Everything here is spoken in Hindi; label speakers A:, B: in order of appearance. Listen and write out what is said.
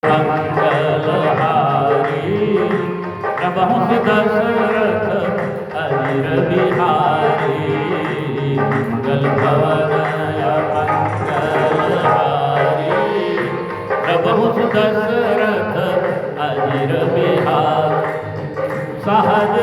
A: मंगलहारी प्रभु दशरथ अजिर बिहारी मंगल भवनय मंगलहारी प्रभु दशरथ अजिर बिहारी सहज